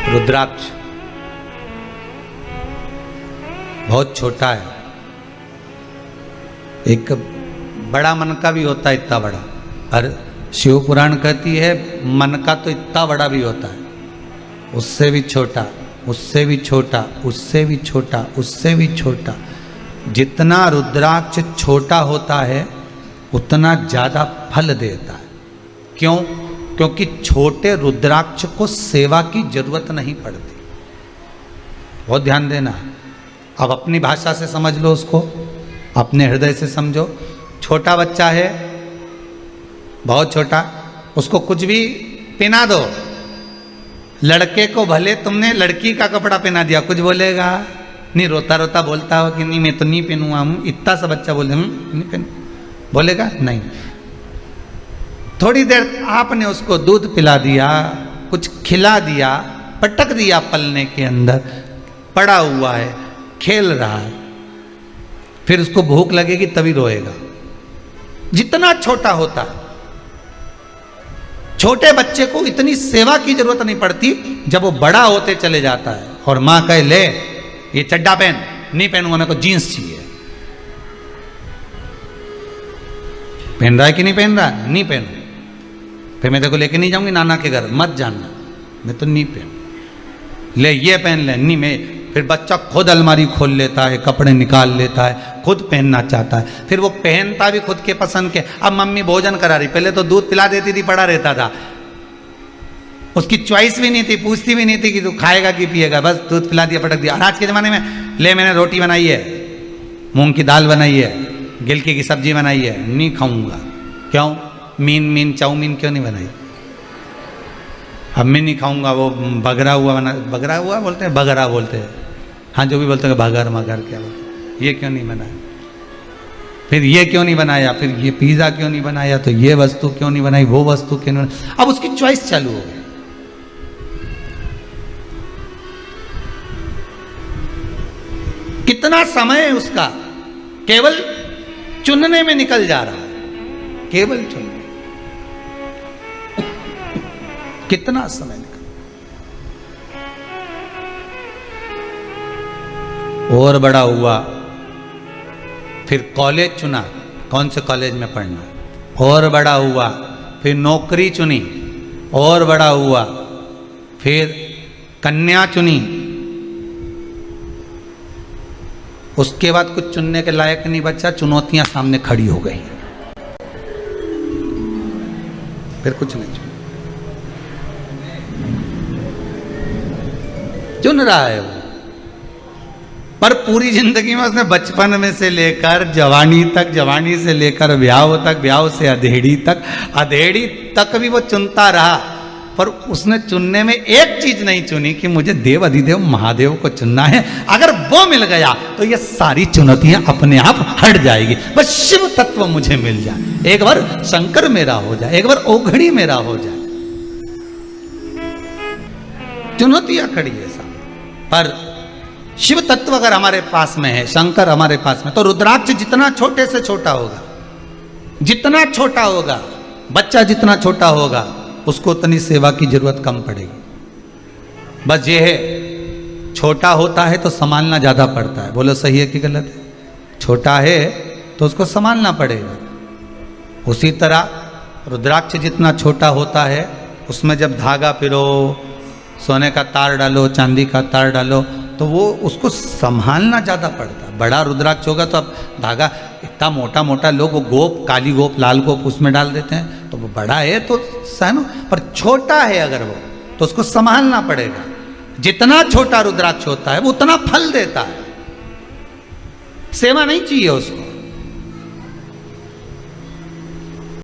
रुद्राक्ष बहुत छोटा है, एक बड़ा मन का भी होता है, इतना बड़ा। और शिव पुराण कहती है मन का तो इतना बड़ा भी होता है, उससे भी छोटा, उससे भी छोटा, उससे भी छोटा, उससे भी छोटा। जितना रुद्राक्ष छोटा होता है उतना ज़्यादा फल देता है। क्यों? क्योंकि छोटे रुद्राक्ष को सेवा की जरूरत नहीं पड़ती। बहुत ध्यान देना। अब अपनी भाषा से समझ लो उसको, अपने हृदय से समझो। छोटा बच्चा है, बहुत छोटा, उसको कुछ भी पहना दो। लड़के को भले तुमने लड़की का कपड़ा पहना दिया, कुछ बोलेगा नहीं? रोता रोता बोलता हो कि नहीं मैं तो नहीं पहनूंगा हूँ। इतना सा बच्चा बोले नहीं पहन, बोलेगा नहीं। थोड़ी देर आपने उसको दूध पिला दिया, कुछ खिला दिया, पटक दिया पलने के अंदर, पड़ा हुआ है, खेल रहा है, फिर उसको भूख लगेगी तभी रोएगा। जितना छोटा होता है, छोटे बच्चे को इतनी सेवा की जरूरत नहीं पड़ती। जब वो बड़ा होते चले जाता है और मां कहे ले ये चड्डा पहन, नहीं पहनूंगा, मेरे को जीन्स चाहिए। पहन रहा है कि नहीं पहन रहा? नहीं पहनू, फिर मैं तेरे को लेके नहीं जाऊंगी नाना के घर, मत जानना, मैं तो नहीं पहन। ले ये पहन ले, नहीं मैं। फिर बच्चा खुद अलमारी खोल लेता है, कपड़े निकाल लेता है, खुद पहनना चाहता है, फिर वो पहनता भी खुद के पसंद के। अब मम्मी भोजन करा रही, पहले तो दूध पिला देती थी, पड़ा रहता था, उसकी चॉइस भी नहीं थी, पूछती भी नहीं थी कि तू खाएगा कि पिएगा, बस दूध पिला दिया, पटक दिया। और आज के ज़माने में ले मैंने रोटी बनाई है, मूंग की दाल बनाई है, गिलकी की सब्जी बनाई है, नहीं खाऊंगा। क्यों? मीन चाउमीन क्यों नहीं बनाई? अब मैं नहीं खाऊंगा, वो बगरा हुआ बना, बगरा हुआ बोलते हैं, बगरा बोलते हैं, हाँ जो भी बोलते हैं, बगर मगर क्या बोलते हैं, ये क्यों नहीं बनाया? फिर ये क्यों नहीं बनाया? फिर ये पिज़्ज़ा क्यों नहीं बनाया? तो ये वस्तु क्यों नहीं बनाई? वो वस्तु क्यों नहीं बनाई? अब उसकी चॉइस चालू हो गई। कितना समय उसका केवल चुनने में निकल जा रहा है, केवल चुनने। कितना समय निकल। और बड़ा हुआ, फिर कॉलेज चुना, कौन से कॉलेज में पढ़ना, और बड़ा हुआ, फिर नौकरी चुनी, और बड़ा हुआ, फिर कन्या चुनी। उसके बाद कुछ चुनने के लायक नहीं बचा, चुनौतियां सामने खड़ी हो गई, फिर कुछ नहीं चुना। चुन रहा है वो, पर पूरी जिंदगी में उसने बचपन में से लेकर जवानी तक, जवानी से लेकर ब्याह तक, ब्याह से अधेड़ी तक, अधेड़ी तक भी वो चुनता रहा। पर उसने चुनने में एक चीज नहीं चुनी कि मुझे देव अधिदेव महादेव को चुनना है। अगर वो मिल गया तो ये सारी चुनौतियां अपने आप हट जाएगी। बस शिव तत्व मुझे मिल जाए, एक बार शंकर मेरा हो जाए, एक बार ओघड़ी मेरा हो जाए। चुनौतियां खड़ी है सामने, पर शिव तत्व अगर हमारे पास में है, शंकर हमारे पास में, तो रुद्राक्ष जितना छोटे से छोटा होगा, जितना छोटा होगा, बच्चा जितना छोटा होगा, उसको उतनी सेवा की जरूरत कम पड़ेगी। बस ये है, छोटा होता है तो संभालना ज्यादा पड़ता है। बोलो सही है कि गलत है? छोटा है तो उसको संभालना पड़ेगा। उसी तरह रुद्राक्ष जितना छोटा होता है, उसमें जब धागा पिरो, सोने का तार डालो, चांदी का तार डालो, तो वो उसको संभालना ज़्यादा पड़ता है। बड़ा रुद्राक्ष होगा तो अब धागा इतना मोटा मोटा, लोग वो गोप, काली गोप, लाल गोप उसमें डाल देते हैं, तो वो बड़ा है तो सहनो। पर छोटा है अगर वो, तो उसको संभालना पड़ेगा। जितना छोटा रुद्राक्ष होता है वो उतना फल देता है, सेवा नहीं चाहिए उसको।